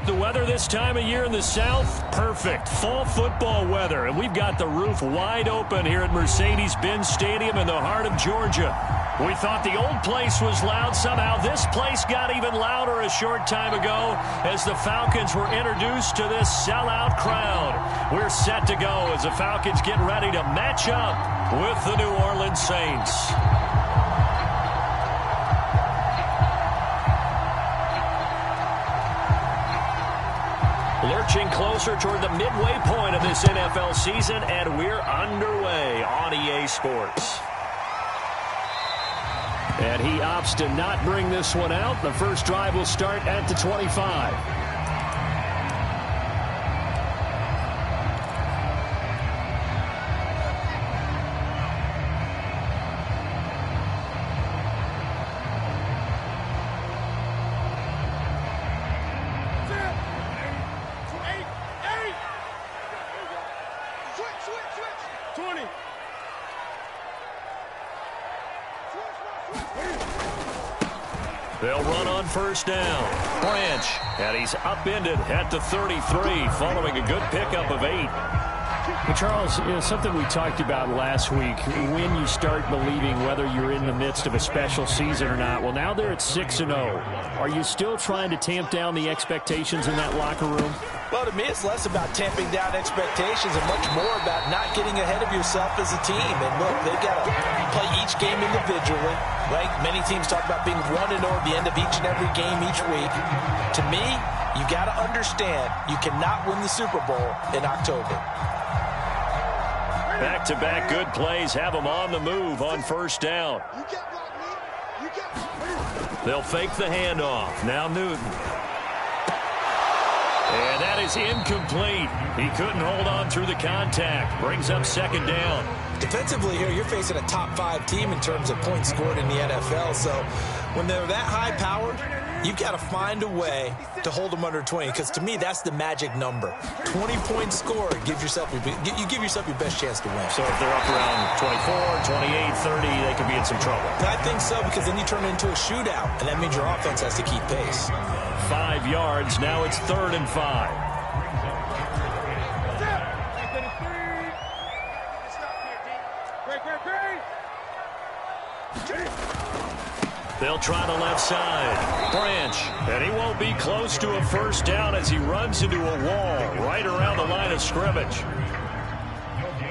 The weather this time of year in the South, perfect. Fall football weather, and we've got the roof wide open here at Mercedes-Benz Stadium in the heart of Georgia. We thought the old place was loud. Somehow this place got even louder a short time ago as the Falcons were introduced to this sellout crowd. We're set to go as the Falcons get ready to match up with the New Orleans Saints. Lurching closer toward the midway point of this NFL season, and we're underway on EA Sports. And he opts to not bring this one out. The first drive will start at the 25. They'll run on first down. Branch, and he's upended at the 33 following a good pickup of 8. Hey, Charles, something we talked about last week, when you start believing whether you're in the midst of a special season or not. Well, now they're at 6-0. Are you still trying to tamp down the expectations in that locker room? Well, to me, it's less about tamping down expectations and much more about not getting ahead of yourself as a team. And look, they've got to play each game individually, right? Many teams talk about being 1-0 at the end of each and every game each week. To me, you got to understand you cannot win the Super Bowl in October. Back-to-back good plays have them on the move on first down. They'll fake the handoff. Now Newton. And that is incomplete. He couldn't hold on through the contact. Brings up second down. Defensively here, you're facing a top 5 team in terms of points scored in the NFL. So when they're that high-powered, you've got to find a way to hold them under 20, because to me, that's the magic number. 20 points scored, you give yourself your best chance to win. So if they're up around 24, 28, 30, they could be in some trouble. I think so, because then you turn it into a shootout, and that means your offense has to keep pace. 5 yards. Now it's 3rd and 5. They'll try the left side. Branch. And he won't be close to a first down as he runs into a wall right around the line of scrimmage.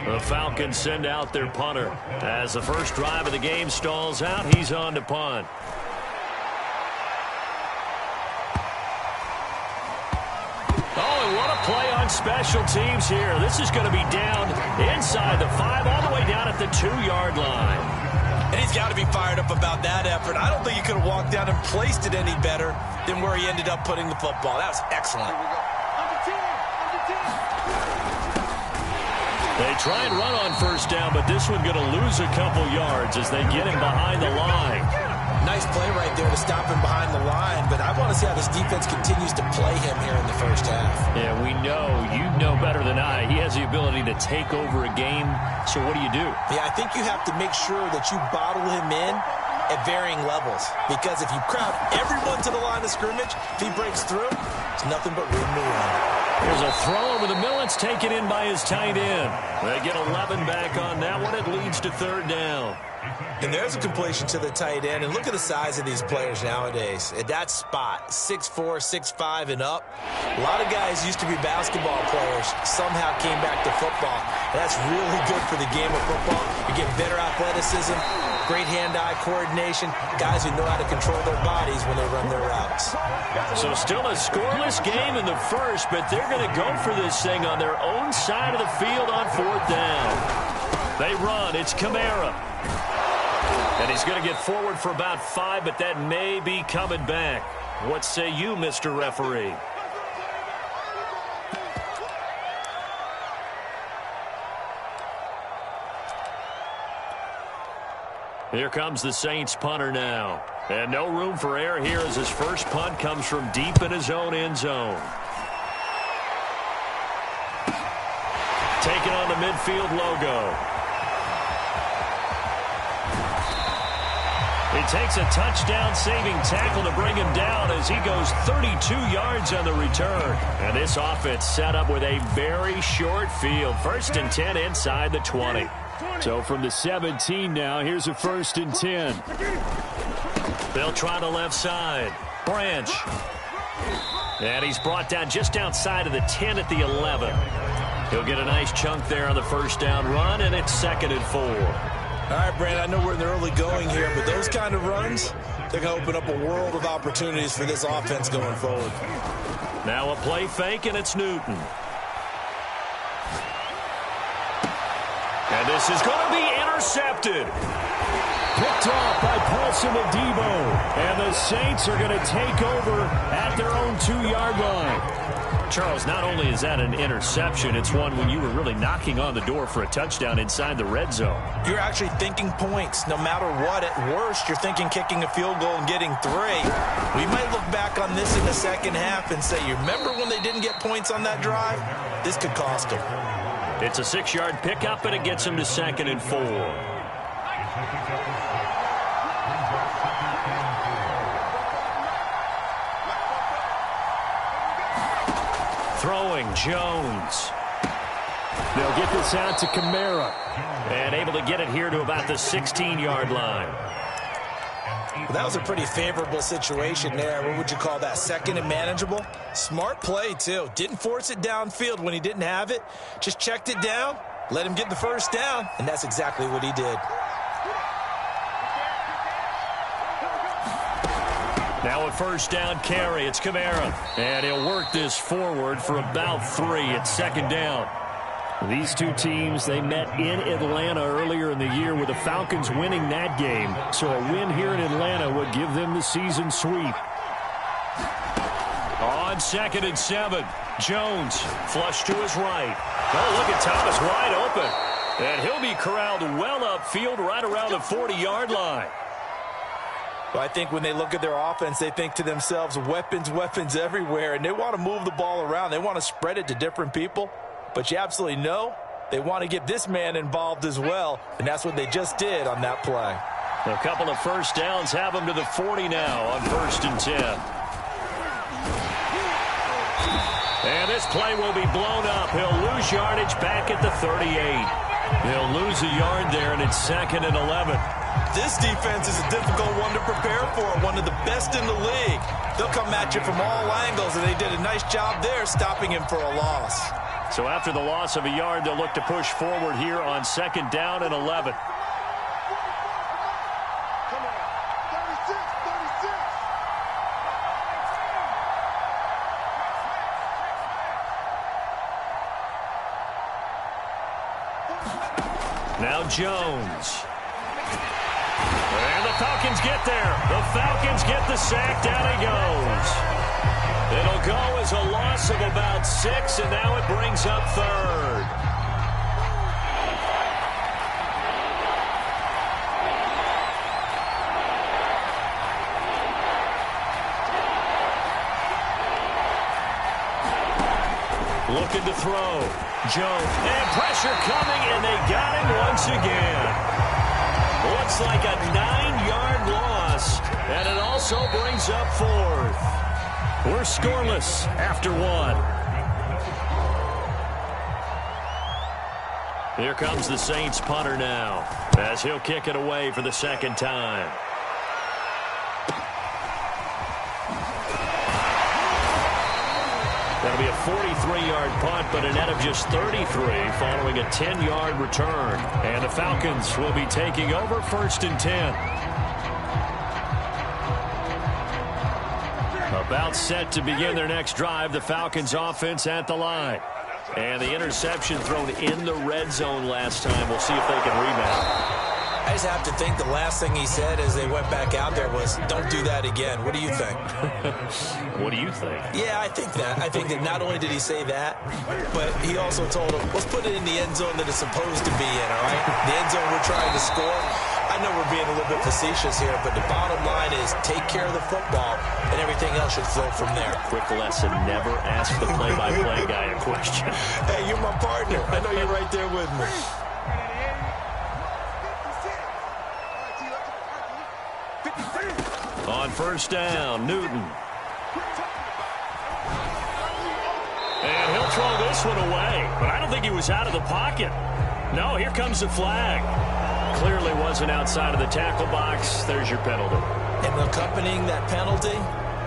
The Falcons send out their punter. As the first drive of the game stalls out, he's on to punt. Oh, and what a play on special teams here. This is going to be down inside the 5, all the way down at the 2-yard line. And he's got to be fired up about that effort. I don't think he could have walked down and placed it any better than where he ended up putting the football. That was excellent. They try and run on first down, but this one going to lose a couple yards as they get him behind the line. Nice play right there to stop him behind the line, but I want to see how this defense continues to play him here in the first half. Yeah, we know. You know better than I. He has the ability to take over a game, so what do you do? Yeah, I think you have to make sure that you bottle him in at varying levels, because if you crowd everyone to the line of scrimmage, if he breaks through, it's nothing but room to run. There's a throw over the middle. It's taken in by his tight end. They get 11 back on that one. It leads to 3rd down. And there's a completion to the tight end. And look at the size of these players nowadays. At that spot, 6'4", 6'5", and up. A lot of guys used to be basketball players, somehow came back to football. And that's really good for the game of football. You get better athleticism, great hand-eye coordination, guys who know how to control their bodies when they run their routes. So still a scoreless game in the first, but they're going to go for this thing on their own side of the field on 4th down. They run. It's Kamara. And he's going to get forward for about 5, but that may be coming back. What say you, Mr. Referee? Here comes the Saints punter now. And no room for error here as his first punt comes from deep in his own end zone. Taking on the midfield. midfield logo. 2 2 He takes a touchdown-saving tackle to bring him down as he goes 32 yards on the return. And this offense set up with a very short field. 1st and 10 inside the 20. So from the 17 now, here's a 1st and 10. They'll try the left side. Branch. And he's brought down just outside of the 10 at the 11. He'll get a nice chunk there on the 1st down run, and it's 2nd and 4. All right, Brandon, I know we're in the early going here, but those kind of runs, they're going to open up a world of opportunities for this offense going forward. Now a play fake, and it's Newton. And this is going to be intercepted. Picked off by Paulson Adebo. And the Saints are going to take over at their own 2-yard line. Charles, not only is that an interception, it's one when you were really knocking on the door for a touchdown inside the red zone. You're actually thinking points no matter what. At worst, you're thinking kicking a field goal and getting 3. We might look back on this in the second half and say, you remember when they didn't get points on that drive? This could cost them. It's a 6-yard pickup, and it gets them to 2nd and 4. Throwing, Jones. They'll get this out to Kamara. And able to get it here to about the 16-yard line. Well, that was a pretty favorable situation there. What would you call that? 2nd and manageable? Smart play, too. Didn't force it downfield when he didn't have it. Just checked it down, let him get the 1st down, and that's exactly what he did. Now a 1st down carry. It's Kamara. And he'll work this forward for about 3. It's 2nd down. These two teams, they met in Atlanta earlier in the year with the Falcons winning that game. So a win here in Atlanta would give them the season sweep. On 2nd and 7, Jones flush to his right. Oh, look at Thomas wide open. And he'll be corralled well upfield right around the 40-yard line. Well, I think when they look at their offense, they think to themselves, weapons, weapons everywhere, and they want to move the ball around. They want to spread it to different people. But you absolutely know they want to get this man involved as well, and that's what they just did on that play. A couple of 1st downs have them to the 40 now on 1st and 10. And this play will be blown up. He'll lose yardage back at the 38. He'll lose a yard there, and it's 2nd and 11. This defense is a difficult one to prepare for, one of the best in the league. They'll come at you from all angles, and they did a nice job there stopping him for a loss. So after the loss of a yard, they'll look to push forward here on 2nd down and 11. Now Jones. And the Falcons get there. The Falcons get the sack. Down he goes. It'll go as a loss of about 6, and now it brings up 3rd. Looking to throw. Jones. And pressure coming, and they got him once again. Looks like a 9-yard loss, and it also brings up 4th. We're scoreless after 1. Here comes the Saints punter now, as he'll kick it away for the 2nd time. That'll be a 43-yard punt, but a net of just 33 following a 10-yard return. And the Falcons will be taking over 1st and 10. About set to begin their next drive, the Falcons offense at the line. And the interception thrown in the red zone last time. We'll see if they can rebound. I just have to think the last thing he said as they went back out there was, don't do that again. What do you think? What do you think? Yeah, I think that. I think that not only did he say that, but he also told him, let's put it in the end zone that it's supposed to be in, all right? The end zone we're trying to score. I know we're being a little bit facetious here, but the bottom line is take care of the football, and everything else should flow from there. Quick lesson, never ask the play-by-play guy a question. Hey, you're my partner. I know you're right there with me. first down. Newton. And he'll throw this one away. But I don't think he was out of the pocket. No, here comes the flag. Clearly wasn't outside of the tackle box. There's your penalty. And accompanying that penalty,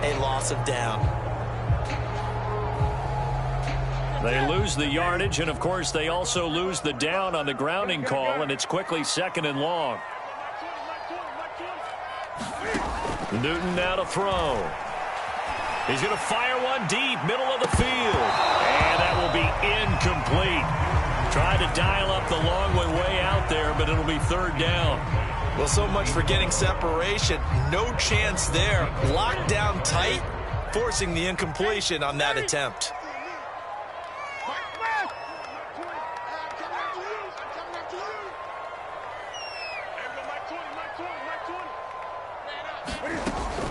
a loss of down. They lose the yardage, and, of course, they also lose the down on the grounding call, and it's quickly 2nd and long. Newton now to throw. He's going to fire one deep, middle of the field. And that will be incomplete. Tried to dial up the long way out there, but it'll be 3rd down. Well, so much for getting separation. No chance there. Locked down tight, forcing the incompletion on that attempt.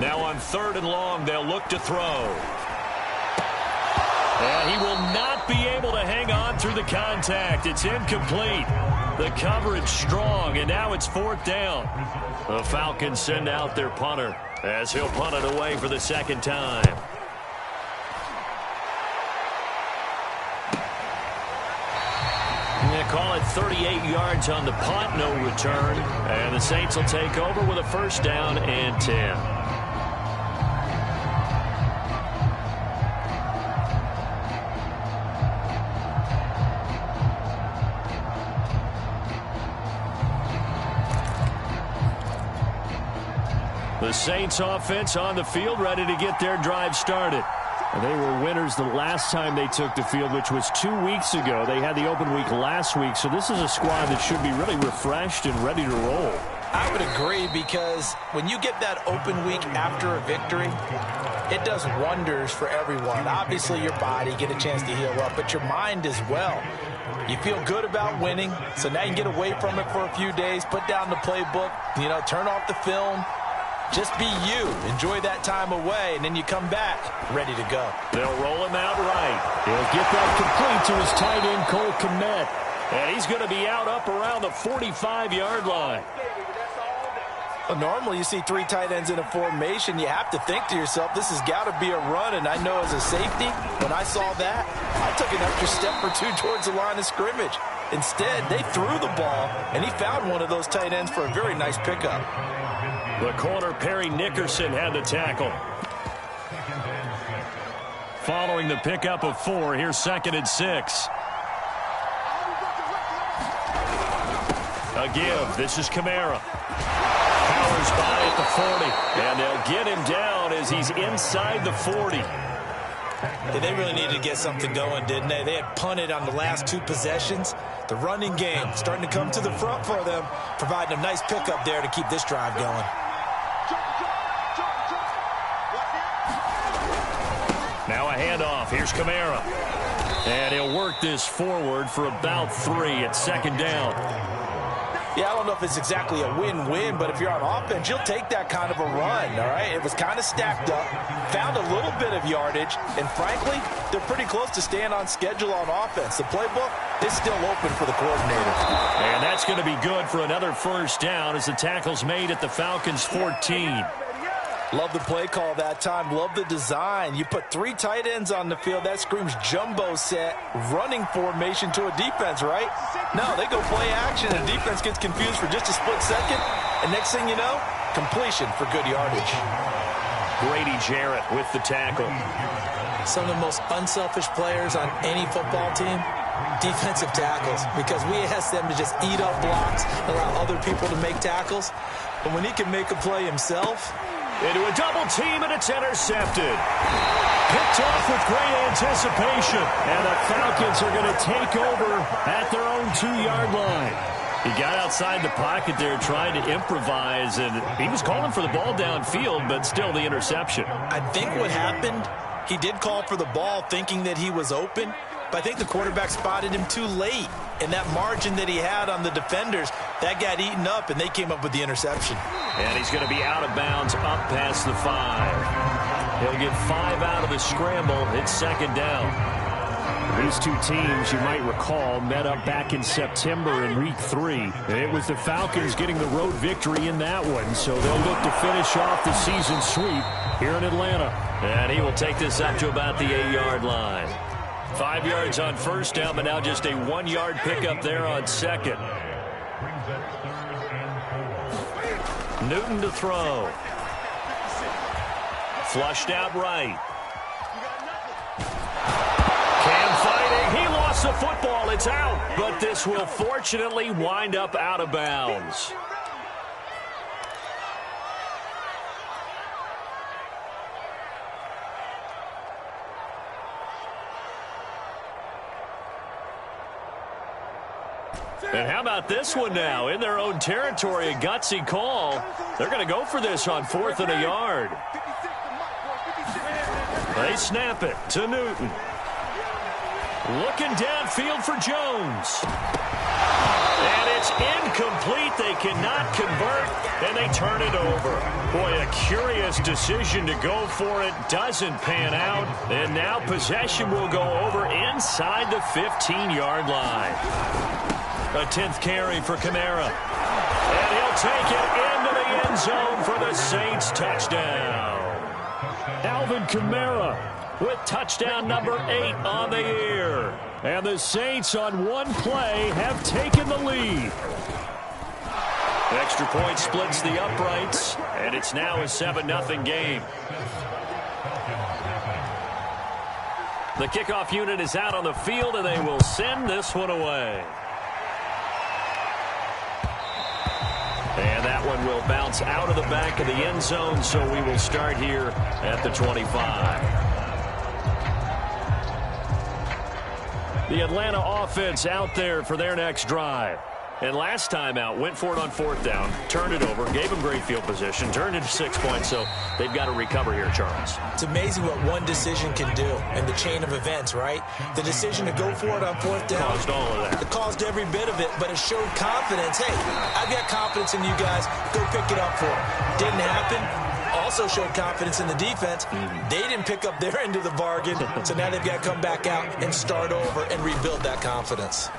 Now on 3rd and long, they'll look to throw. And he will not be able to hang on through the contact. It's incomplete. The coverage strong, and now it's 4th down. The Falcons send out their punter as he'll punt it away for the 2nd time. They call it 38 yards on the punt, no return. And the Saints will take over with a 1st down and 10. The Saints offense on the field, ready to get their drive started. They were winners the last time they took the field, which was 2 weeks ago. They had the open week last week, so this is a squad that should be really refreshed and ready to roll. I would agree, because when you get that open week after a victory, it does wonders for everyone. Obviously, your body, get a chance to heal up, but your mind as well. You feel good about winning, so now you can get away from it for a few days, put down the playbook, turn off the film. Just be you. Enjoy that time away, and then you come back ready to go. They'll roll him out right. He'll get that complete to his tight end, Cole Kmet. And he's going to be out up around the 45-yard line. Well, normally you see 3 tight ends in a formation. You have to think to yourself, this has got to be a run. And I know as a safety, when I saw that, I took an extra step or 2 towards the line of scrimmage. Instead, they threw the ball, and he found one of those tight ends for a very nice pickup. The corner, Perry Nickerson, had the tackle. Following the pickup of 4, here's 2nd and 6. A give. This is Kamara. Powers by at the 40. And they'll get him down as he's inside the 40. Yeah, they really needed to get something going, didn't they? They had punted on the last 2 possessions. The running game starting to come to the front for them, providing a nice pickup there to keep this drive going. Now a handoff. Here's Kamara. And he'll work this forward for about 3 at 2nd down. Yeah, I don't know if it's exactly a win-win, but if you're on offense, you'll take that kind of a run, all right? It was kind of stacked up, found a little bit of yardage, and frankly, they're pretty close to staying on schedule on offense. The playbook is still open for the coordinator. And that's going to be good for another 1st down as the tackle's made at the Falcons' 14. Love the play call that time. Love the design. You put 3 tight ends on the field. That screams jumbo set, running formation to a defense, right? No, they go play action, and defense gets confused for just a split second. And next thing you know, completion for good yardage. Grady Jarrett with the tackle. Some of the most unselfish players on any football team, defensive tackles, because we ask them to just eat up blocks, allow other people to make tackles. But when he can make a play himself, into a double team, and it's intercepted. Picked off with great anticipation. And the Falcons are going to take over at their own 2-yard line. He got outside the pocket there trying to improvise, and he was calling for the ball downfield, but still the interception. I think what happened, he did call for the ball thinking that he was open, but I think the quarterback spotted him too late. And that margin that he had on the defenders, that got eaten up, and they came up with the interception. And he's going to be out of bounds up past the 5. He'll get 5 out of the scramble. It's 2nd down. These two teams, you might recall, met up back in September in Week 3. It was the Falcons getting the road victory in that one, so they'll look to finish off the season sweep here in Atlanta. And he will take this up to about the 8-yard line. 5 yards on first down, but now just a 1-yard pickup there on second. Newton to throw. Flushed out right. Cam fighting. He lost the football. It's out. But this will fortunately wind up out of bounds. And how about this one now? In their own territory, a gutsy call. They're going to go for this on 4th and a yard. They snap it to Newton. Looking downfield for Jones. And it's incomplete. They cannot convert, and they turn it over. Boy, a curious decision to go for it. Doesn't pan out. And now possession will go over inside the 15-yard line. A 10th carry for Kamara. And he'll take it into the end zone for the Saints touchdown. Alvin Kamara with touchdown number 8 on the year. And the Saints on one play have taken the lead. Extra point splits the uprights, and it's now a 7-0 game. The kickoff unit is out on the field, and they will send this one away. And that one will bounce out of the back of the end zone, so we will start here at the 25. The Atlanta offense out there for their next drive. And last time out, went for it on 4th down, turned it over, gave them great field position, turned it to 6 points, so they've got to recover here, Charles. It's amazing what one decision can do in the chain of events, right? The decision to go for it on 4th down. Caused all of that. It caused every bit of it, but it showed confidence. Hey, I've got confidence in you guys. Go pick it up for it. Didn't happen. Also showed confidence in the defense. They didn't pick up their end of the bargain, so now they've got to come back out and start over and rebuild that confidence.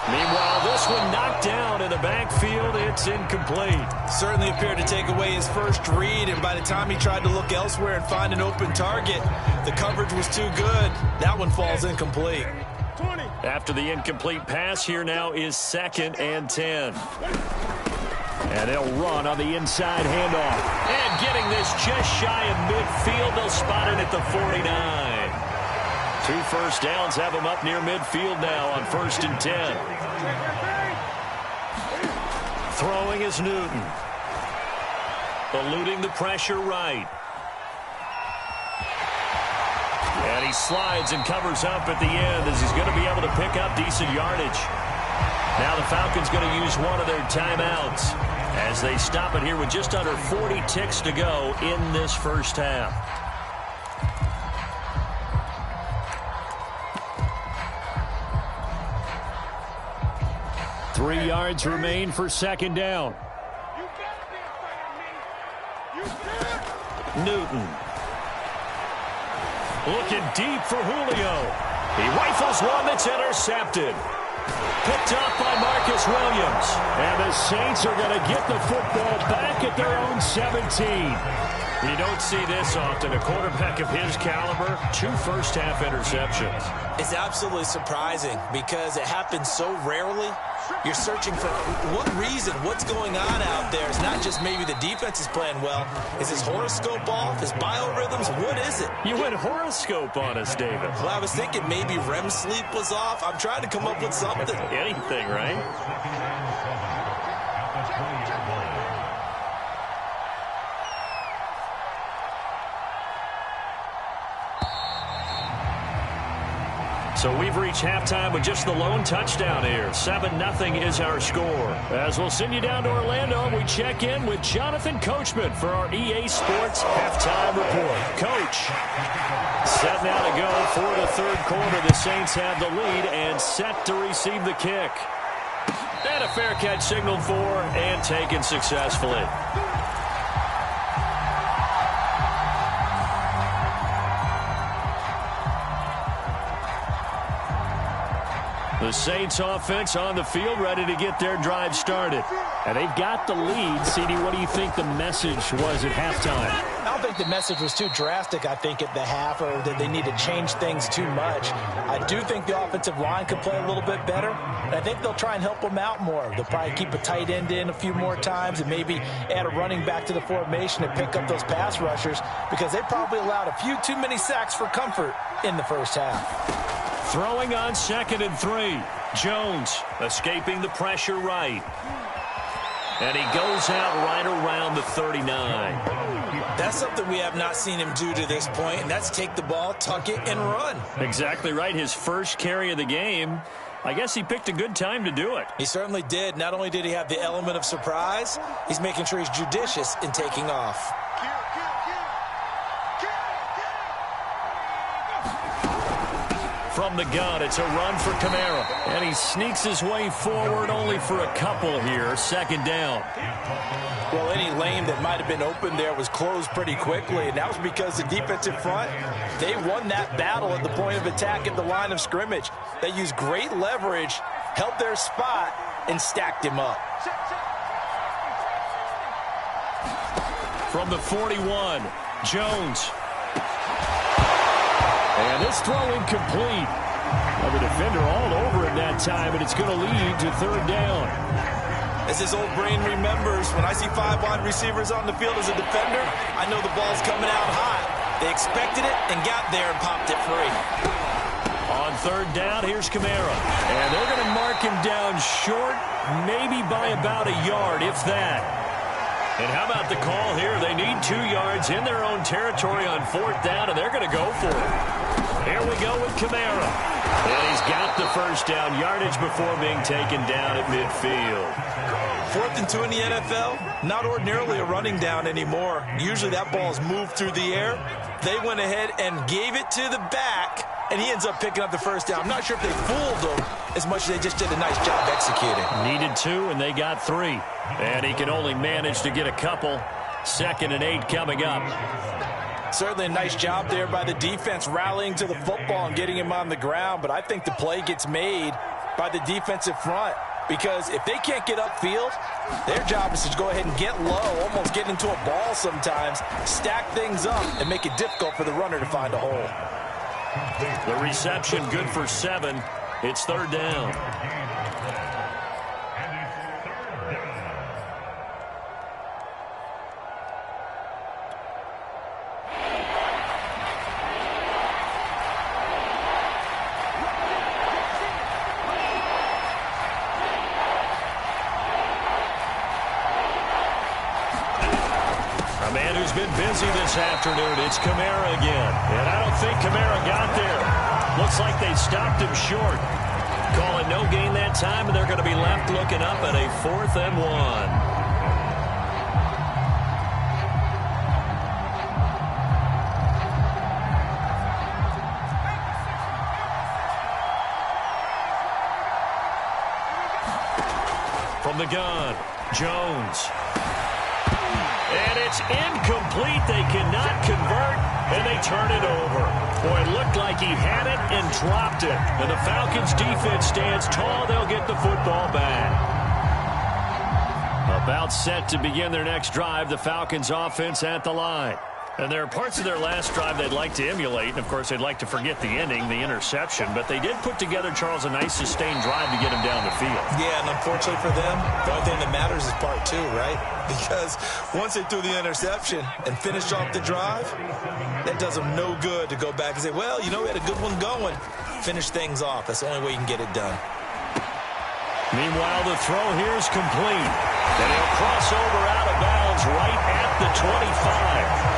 Meanwhile, this one knocked down in the backfield. It's incomplete. Certainly appeared to take away his first read, and by the time he tried to look elsewhere and find an open target, the coverage was too good. That one falls incomplete. After the incomplete pass, here now is 2nd and 10. And they'll run on the inside handoff. And getting this just shy of midfield, they'll spot it at the 49. 2 first downs have them up near midfield now on 1st and 10. Throwing is Newton. Eluding the pressure right. And he slides and covers up at the end as he's going to be able to pick up decent yardage. Now the Falcons going to use one of their timeouts as they stop it here with just under 40 ticks to go in this first half. 3 yards remain for 2nd down. Newton. Looking deep for Julio. He rifles one that's intercepted. Picked up by Marcus Williams. And the Saints are going to get the football back at their own 17. You don't see this often. A quarterback of his caliber, 2 first-half interceptions. It's absolutely surprising because it happens so rarely. You're searching for what reason, what's going on out there. It's not just maybe the defense is playing well. Is his horoscope off? His biorhythms? What is it? You went horoscope on us, David. Well, I was thinking maybe REM sleep was off. I'm trying to come up with something. Anything, right? So we've reached halftime with just the lone touchdown here. 7-0 is our score. As we'll send you down to Orlando, we check in with Jonathan Coachman for our EA Sports Halftime Report. Coach. Set now to go for the 3rd quarter. The Saints have the lead and set to receive the kick. And a fair catch signaled for and taken successfully. The Saints offense on the field, ready to get their drive started. And they've got the lead. CD, what do you think the message was at halftime? I don't think the message was too drastic, I think, at the half, or that they need to change things too much. I do think the offensive line could play a little bit better, and I think they'll try and help them out more. They'll probably keep a tight end in a few more times and maybe add a running back to the formation and pick up those pass rushers, because they probably allowed a few too many sacks for comfort in the first half. Throwing on 2nd and 3. Jones escaping the pressure right. And he goes out right around the 39. That's something we have not seen him do to this point, and that's take the ball, tuck it, and run. Exactly right. His first carry of the game. I guess he picked a good time to do it. He certainly did. Not only did he have the element of surprise, he's making sure he's judicious in taking off. From the gun, it's a run for Kamara. And he sneaks his way forward only for a couple here. 2nd down. Well, any lane that might have been open there was closed pretty quickly, and that was because the defensive front, they won that battle at the point of attack at the line of scrimmage. They used great leverage, held their spot, and stacked him up. From the 41, Jones. And this throw incomplete. Well, the defender all over him that time, and it's going to lead to 3rd down. As his old brain remembers, when I see 5 wide receivers on the field as a defender, I know the ball's coming out hot. They expected it and got there and popped it free. On 3rd down, here's Kamara. And they're going to mark him down short, maybe by about a yard, if that. And how about the call here? They need 2 yards in their own territory on 4th down, and they're going to go for it. Here we go with Kamara. And he's got the first down yardage before being taken down at midfield. 4th and 2 in the NFL, not ordinarily a running down anymore. Usually that ball's moved through the air. They went ahead and gave it to the back, and he ends up picking up the first down. I'm not sure if they fooled him as much as they just did a nice job executing. Needed 2, and they got 3. And he can only manage to get a couple. 2nd and 8 coming up. Certainly a nice job there by the defense rallying to the football and getting him on the ground, but I think the play gets made by the defensive front, because if they can't get upfield, their job is to go ahead and get low, almost get into a ball sometimes, stack things up, and make it difficult for the runner to find a hole. The reception good for 7. It's 3rd down. A man who's been busy this afternoon, it's Kamara again. And I don't think Kamara got there. Looks like they stopped him short. Calling no gain that time, and they're going to be left looking up at a 4th and 1. From the gun, Jones. And it's incomplete. They cannot convert, and they turn it over. Boy, it looked like he had it and dropped it. And the Falcons defense stands tall. They'll get the football back. About set to begin their next drive, the Falcons offense at the line. And there are parts of their last drive they'd like to emulate. And, of course, they'd like to forget the ending, the interception. But they did put together, Charles, a nice sustained drive to get him down the field. Yeah, and unfortunately for them, the only thing that matters is part 2, right? Because once they threw the interception and finished off the drive, that does them no good to go back and say, well, you know, we had a good one going. Finish things off. That's the only way you can get it done. Meanwhile, the throw here is complete. And he'll cross over out of bounds right at the 25.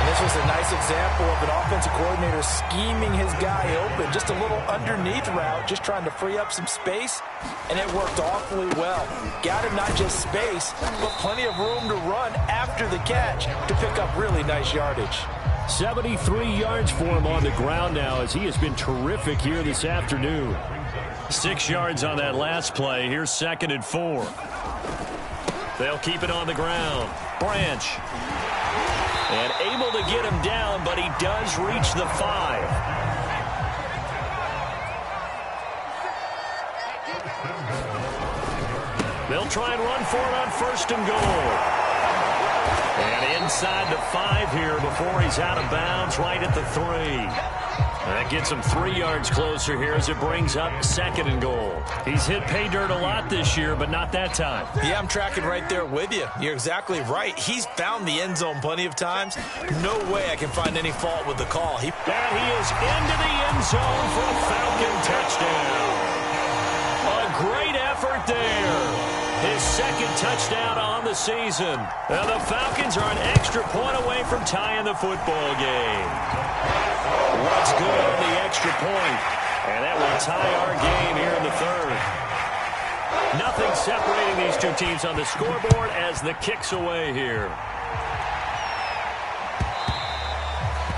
And this was a nice example of an offensive coordinator scheming his guy open. Just a little underneath route, just trying to free up some space, and it worked awfully well. Got him not just space, but plenty of room to run after the catch to pick up really nice yardage. 73 yards for him on the ground now, as he has been terrific here this afternoon. 6 yards on that last play. Here's 2nd and 4. They'll keep it on the ground. Branch. And able to get him down, but he does reach the 5. They'll try and run for it on 1st and goal. And inside the 5 here before he's out of bounds right at the 3. That gets him 3 yards closer here as it brings up 2nd and goal. He's hit pay dirt a lot this year, but not that time. Yeah, I'm tracking right there with you. You're exactly right. He's found the end zone plenty of times. No way I can find any fault with the call. And he is into the end zone for a Falcon touchdown. A great effort there. His 2nd touchdown on the season. Now the Falcons are an extra point away from tying the football game. What's good on the extra point? And that will tie our game here in the 3rd. Nothing separating these two teams on the scoreboard as the kick's away here.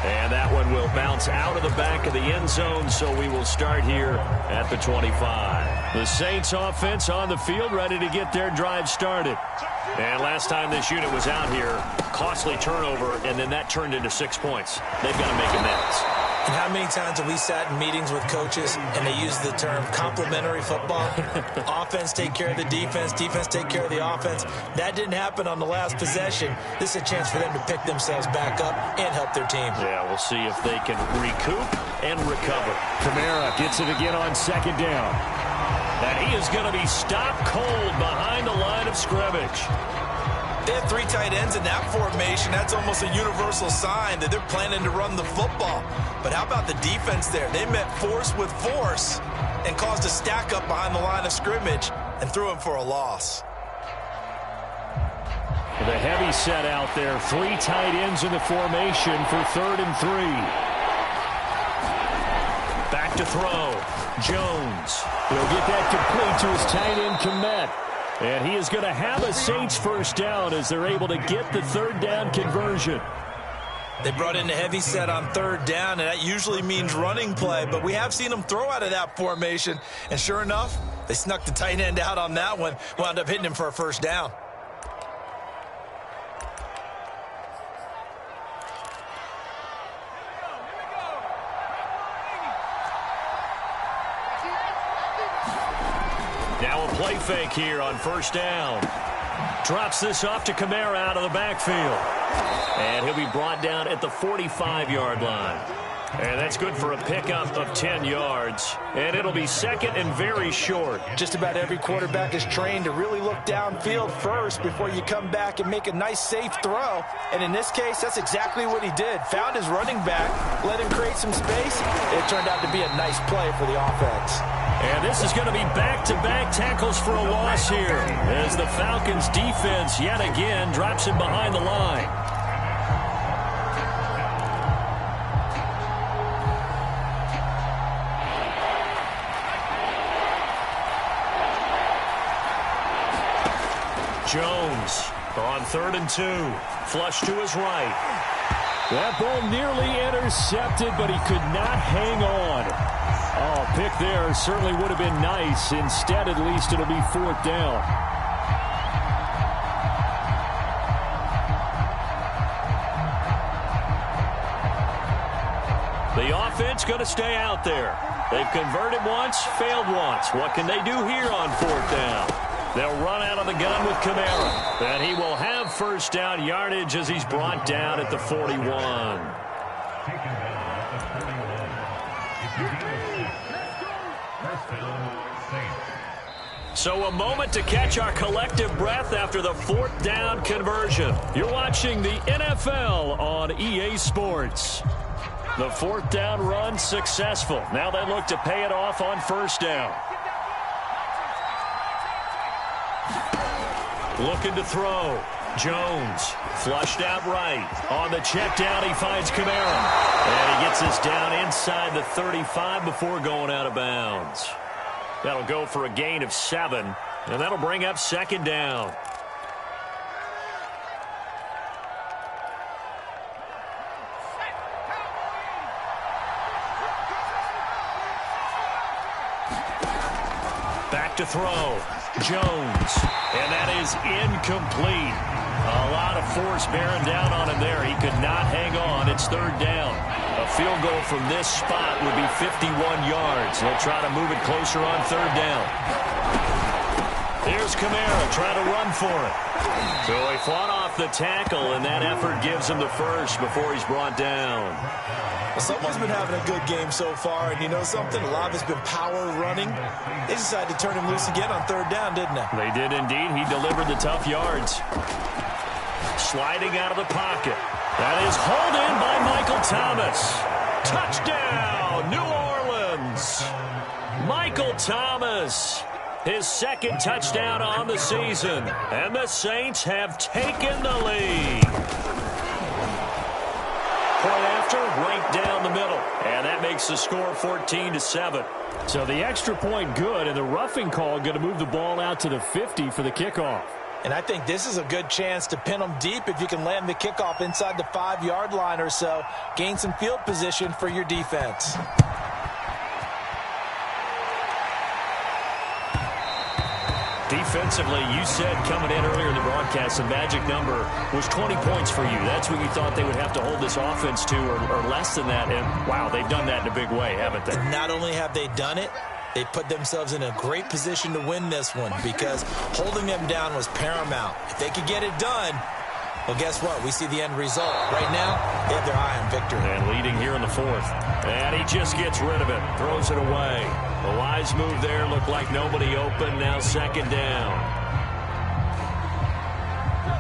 And that one will bounce out of the back of the end zone, so we will start here at the 25. The Saints offense on the field, ready to get their drive started. And last time this unit was out here, costly turnover, and then that turned into 6 points. They've got to make amends. And how many times have we sat in meetings with coaches and they use the term complementary football? Offense take care of the defense, defense take care of the offense. That didn't happen on the last possession. This is a chance for them to pick themselves back up and help their team. Yeah, we'll see if they can recoup and recover. Kamara gets it again on 2nd down. And he is going to be stopped cold behind the line of scrimmage. They have 3 tight ends in that formation. That's almost a universal sign that they're planning to run the football. But how about the defense there? They met force with force and caused a stack up behind the line of scrimmage and threw him for a loss. The heavy set out there. 3 tight ends in the formation for 3rd and 3. Back to throw. Jones. He'll get that complete to his tight end, Komet. And he is going to have a Saints 1st down as they're able to get the 3rd down conversion. They brought in the heavy set on 3rd down, and that usually means running play. But we have seen them throw out of that formation. And sure enough, they snuck the tight end out on that one. Wound up hitting him for a 1st down. Now a play fake here on 1st down. Drops this off to Kamara out of the backfield. And he'll be brought down at the 45-yard line. And that's good for a pickup of 10 yards. And it'll be 2nd and very short. Just about every quarterback is trained to really look downfield first before you come back and make a nice, safe throw. And in this case, that's exactly what he did. Found his running back, let him create some space. It turned out to be a nice play for the offense. And this is going to be back-to-back tackles for a loss here as the Falcons defense yet again drops him behind the line. Jones on 3rd and 2. Flush to his right. That ball nearly intercepted, but he could not hang on. Oh, pick there certainly would have been nice. Instead, at least, it'll be 4th down. The offense going to stay out there. They've converted once, failed once. What can they do here on 4th down? They'll run out of the gun with Kamara. And he will have 1st down yardage as he's brought down at the 41. So a moment to catch our collective breath after the 4th down conversion. You're watching the NFL on EA Sports. The 4th down run successful. Now they look to pay it off on 1st down. Looking to throw. Jones flushed out right. On the check down, he finds Kamara. And he gets us down inside the 35 before going out of bounds. That'll go for a gain of 7, and that'll bring up 2nd down. Back to throw. Jones. And that is incomplete. A lot of force bearing down on him there. He could not hang on. It's 3rd down. A field goal from this spot would be 51 yards. They'll try to move it closer on 3rd down. Here's Here's Kamara trying to run for it. So he fought off the tackle, and that effort gives him the first before he's brought down. Well, someone's been having a good game so far, and you know something? A lot of it's been power running. They decided to turn him loose again on third down, didn't they? They did indeed. He delivered the tough yards. Sliding out of the pocket. That is hauled in by Michael Thomas. Touchdown, New Orleans. Michael Thomas, his second touchdown on the season. And the Saints have taken the lead. Point after, right down the middle. And that makes the score 14-7. So the extra point good, and the roughing call going to move the ball out to the 50 for the kickoff. And I think this is a good chance to pin them deep if you can land the kickoff inside the 5-yard line or so. Gain some field position for your defense. Defensively, you said coming in earlier in the broadcast, the magic number was 20 points for you. That's what you thought they would have to hold this offense to, or less than that. And, wow, they've done that in a big way, haven't they? Not only have they done it, they put themselves in a great position to win this one because holding them down was paramount. If they could get it done, well, guess what? We see the end result. Right now, they have their eye on victory. And leading here in the fourth. And he just gets rid of it, throws it away. A wise move there, looked like nobody open, now second down.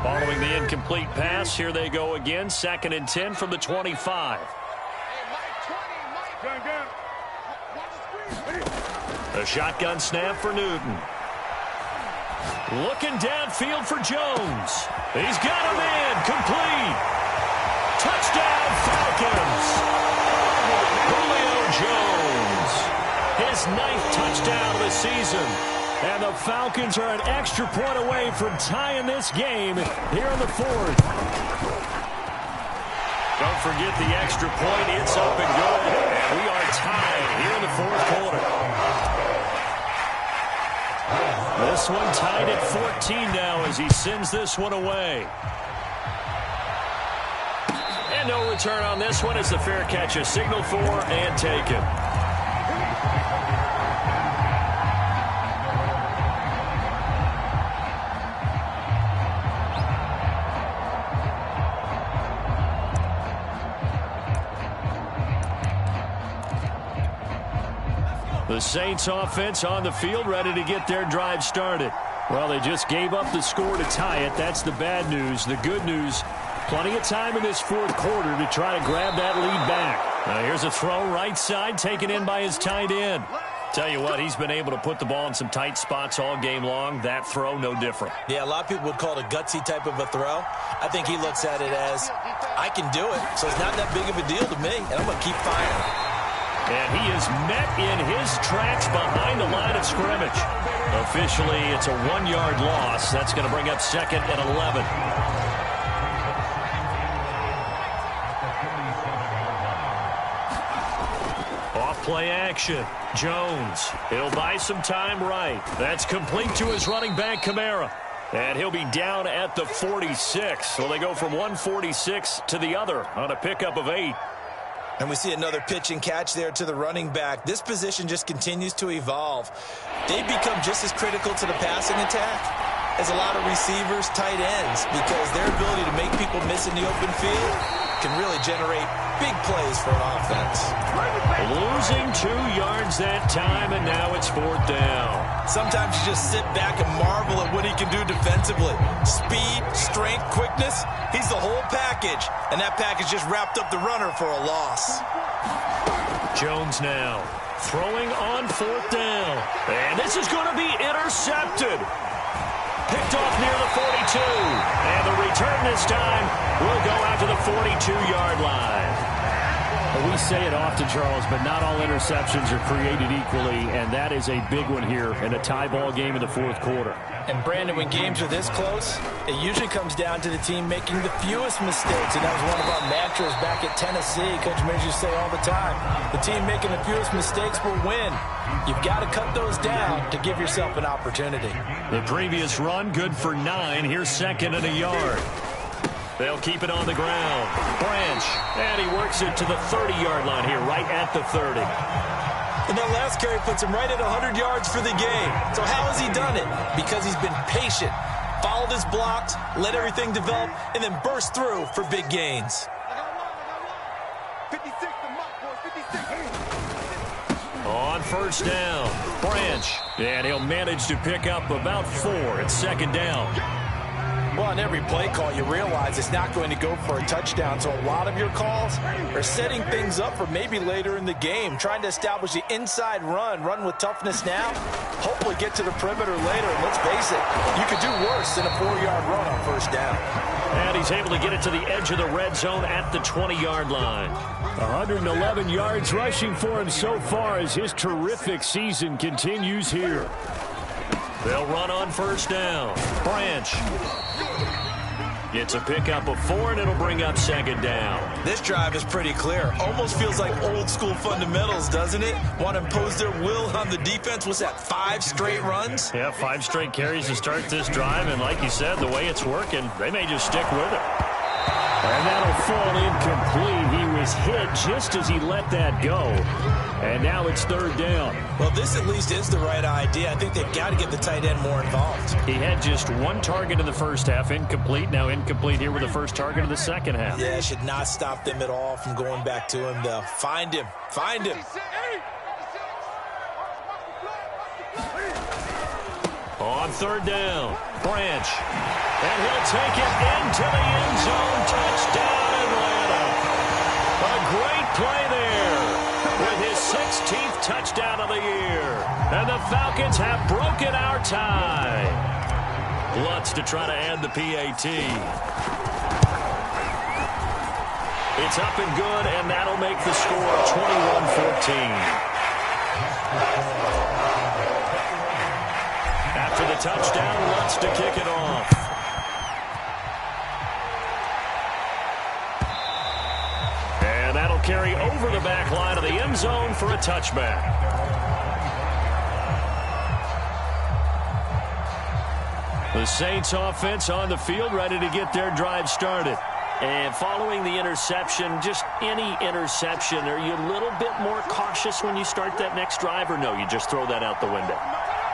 Following the incomplete pass, here they go again, 2nd and 10 from the 25. A shotgun snap for Newton. Looking downfield for Jones. He's got a man, complete. Touchdown, Falcons. Julio Jones. His 9th touchdown of the season. And the Falcons are an extra point away from tying this game here in the 4th. Don't forget the extra point. It's up and good. And we are tied here in the 4th quarter. This one tied at 14 now as he sends this one away. And no return on this one as the fair catch is signaled for and taken. The Saints offense on the field, ready to get their drive started. Well, they just gave up the score to tie it. That's the bad news. The good news, plenty of time in this 4th quarter to try to grab that lead back. Now here's a throw right side taken in by his tight end. Tell you what, he's been able to put the ball in some tight spots all game long. That throw, no different. Yeah, a lot of people would call it a gutsy type of a throw. I think he looks at it as, I can do it, so it's not that big of a deal to me, and I'm going to keep firing. And he is met in his tracks behind the line of scrimmage. Officially, it's a 1-yard loss. That's going to bring up 2nd and 11. Off play action. Jones. He'll buy some time right. That's complete to his running back, Kamara. And he'll be down at the 46. So they go from 146 to the other on a pickup of 8. And we see another pitch and catch there to the running back. This position just continues to evolve. They become just as critical to the passing attack as a lot of receivers, tight ends, because their ability to make people miss in the open field can really generate big plays for an offense. Losing 2 yards that time, and now it's 4th down. Sometimes you just sit back and marvel at what he can do defensively. Speed, strength, quickness, he's the whole package. And that package just wrapped up the runner for a loss. Jones now throwing on 4th down. And this is going to be intercepted. Picked off near the 42. And the return this time will go out to the 42-yard line. Well, we say it often, Charles, but not all interceptions are created equally, and that is a big one here in a tie ball game in the 4th quarter. And, Brandon, when games are this close, it usually comes down to the team making the fewest mistakes, and that was one of our mantras back at Tennessee. Coach Mears used to say all the time, the team making the fewest mistakes will win. You've got to cut those down to give yourself an opportunity. The previous run, good for 9. Here's 2nd and a yard. They'll keep it on the ground. Branch, and he works it to the 30-yard line here, right at the 30. And that last carry puts him right at 100 yards for the game. So how has he done it? Because he's been patient, followed his blocks, let everything develop, and then burst through for big gains. On first down, Branch. And he'll manage to pick up about 4 at second down. Well, on every play call, you realize it's not going to go for a touchdown. So a lot of your calls are setting things up for maybe later in the game, trying to establish the inside run with toughness now, hopefully get to the perimeter later. And let's face it, you could do worse than a 4-yard run on first down. And he's able to get it to the edge of the red zone at the 20-yard line. 111 yards rushing for him so far as his terrific season continues here. They'll run on first down. Branch gets a pickup of 4, and it'll bring up second down. This drive is pretty clear. Almost feels like old school fundamentals, doesn't it? Want to impose their will on the defense. What's that, 5 straight runs? Yeah, 5 straight carries to start this drive, and like you said, the way it's working, they may just stick with it. And that'll fall incomplete. He was hit just as he let that go. And now it's third down. Well, this at least is the right idea. I think they've got to get the tight end more involved. He had just 1 target in the first half, incomplete. Now incomplete here with the first target of the second half. Yeah, should not stop them at all from going back to him, though. Find him. Find him. On third down, Branch. And he'll take it into the end zone. Touchdown, Atlanta. A great play there with his 16th touchdown of the year. And the Falcons have broken our tie. Lutz to try to add the PAT. It's up and good, and that'll make the score 21-14. After the touchdown, Lutz to kick it off. And that'll carry over the back line of the end zone for a touchback. The Saints offense on the field, ready to get their drive started. And following the interception, just any interception, are you a little bit more cautious when you start that next drive, or no, you just throw that out the window?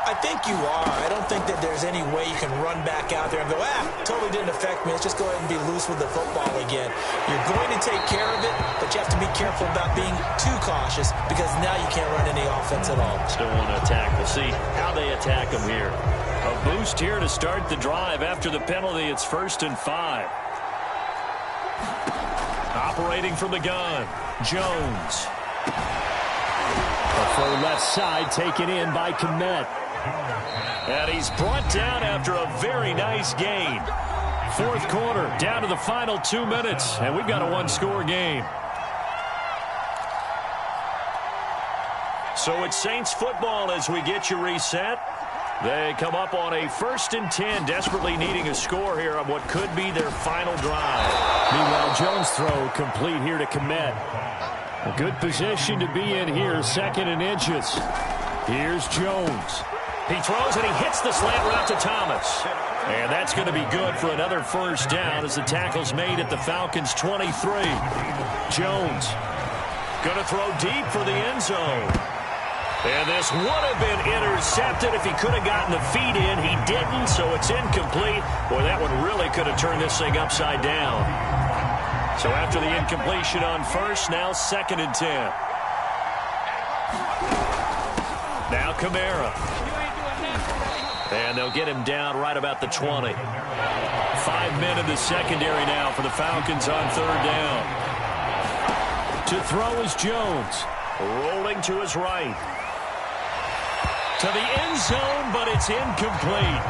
I think you are. I don't think that there's any way you can run back out there and go, totally didn't affect me. Let's just go ahead and be loose with the football again. You're going to take care of it, but you have to be careful about being too cautious because now you can't run any offense at all. Still want to attack. We'll see how they attack them here. A boost here to start the drive. After the penalty, it's 1st and 5. Operating from the gun, Jones. A full left side taken in by Kmet. And he's brought down after a very nice gain. 4th quarter, down to the final 2 minutes, and we've got a 1-score game. So it's Saints football as we get you reset. They come up on a 1st and 10, desperately needing a score here on what could be their final drive. Meanwhile, Jones' throw complete here to Kmet. A good position to be in here, 2nd and inches. Here's Jones. He throws and he hits the slant route to Thomas. And that's going to be good for another 1st down as the tackle's made at the Falcons' 23. Jones going to throw deep for the end zone. And this would have been intercepted if he could have gotten the feet in. He didn't, so it's incomplete. Boy, that one really could have turned this thing upside down. So after the incompletion on 1st, now 2nd and 10. Now Kamara. And they'll get him down right about the 20. 5 men in the secondary now for the Falcons on 3rd down. To throw is Jones. Rolling to his right. To the end zone, but it's incomplete.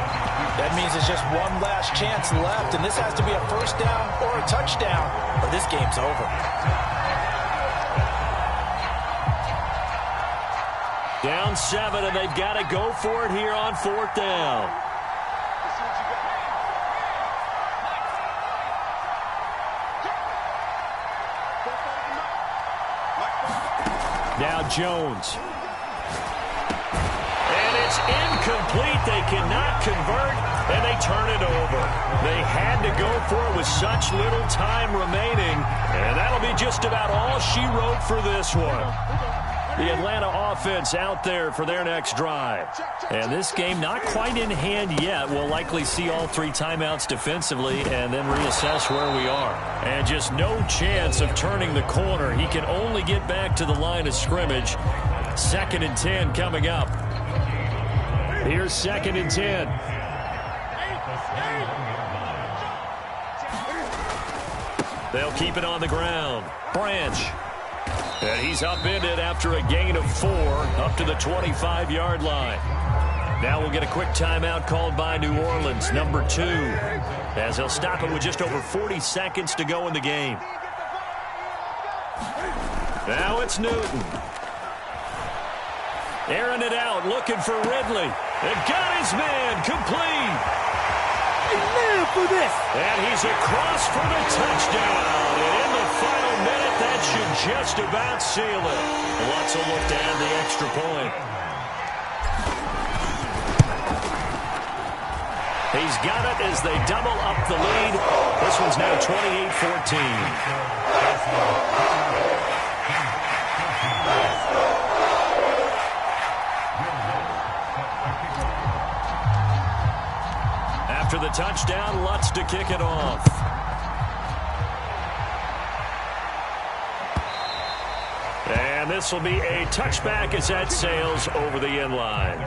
That means it's just one last chance left, and this has to be a 1st down or a touchdown, or this game's over. Down 7, and they've got to go for it here on 4th down. Now Jones. And it's incomplete. They cannot convert, and they turn it over. They had to go for it with such little time remaining, and that'll be just about all she wrote for this one. The Atlanta offense out there for their next drive. And this game not quite in hand yet. We'll likely see all 3 timeouts defensively and then reassess where we are. And just no chance of turning the corner. He can only get back to the line of scrimmage. 2nd and 10 coming up. Here's 2nd and 10. They'll keep it on the ground. Branch. And he's upended after a gain of 4 up to the 25-yard line. Now we'll get a quick timeout called by New Orleans, number 2, as they'll stop it with just over 40 seconds to go in the game. Now it's Newton. Airing it out, looking for Ridley. And got his man, complete. For this. And he's across for the touchdown. And in the final minute, that should just about seal it. Lutz will look to add the extra point. He's got it as they double up the lead. This one's now 28-14. After the touchdown, Lutz to kick it off. And this will be a touchback as that sails over the end line.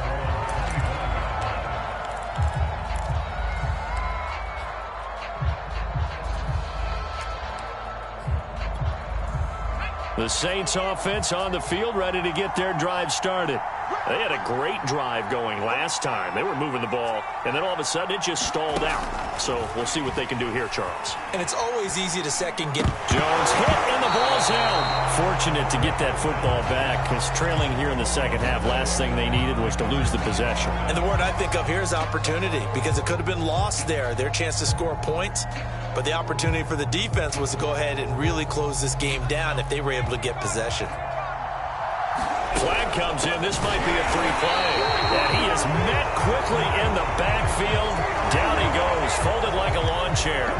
The Saints offense on the field, ready to get their drive started. They had a great drive going last time. They were moving the ball, and then all of a sudden it just stalled out. So we'll see what they can do here, Charles. And it's always easy to second get. Jones hit, and the ball's out. Fortunate to get that football back, because trailing here in the second half, last thing they needed was to lose the possession. And the word I think of here is opportunity, because it could have been lost there, their chance to score points. But the opportunity for the defense was to go ahead and really close this game down if they were able to get possession. Flag comes in. This might be a free play. And he is met quickly in the backfield. Down he goes, folded like a lawn chair.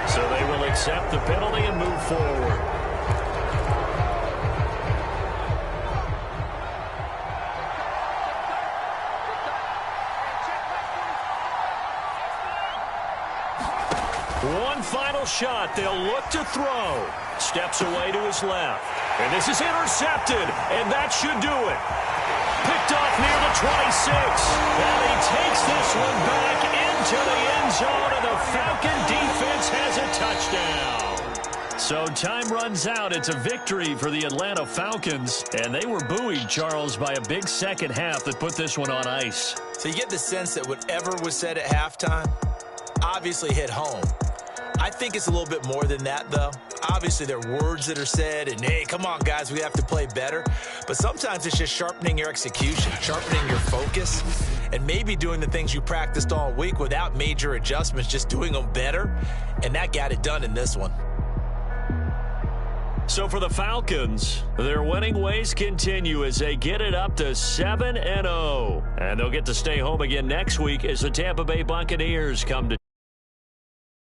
So they will accept the penalty and move forward. One final shot. They'll look to throw. Steps away to his left. And this is intercepted. And that should do it. Picked off near the 26. And he takes this one back into the end zone. And the Falcon defense has a touchdown. So time runs out. It's a victory for the Atlanta Falcons. And they were buoyed, Charles, by a big second half that put this one on ice. So you get the sense that whatever was said at halftime obviously hit home. I think it's a little bit more than that, though. Obviously, there are words that are said, and, hey, come on, guys, we have to play better. But sometimes it's just sharpening your execution, sharpening your focus, and maybe doing the things you practiced all week without major adjustments, just doing them better. And that got it done in this one. So for the Falcons, their winning ways continue as they get it up to 7-0. And they'll get to stay home again next week as the Tampa Bay Buccaneers come to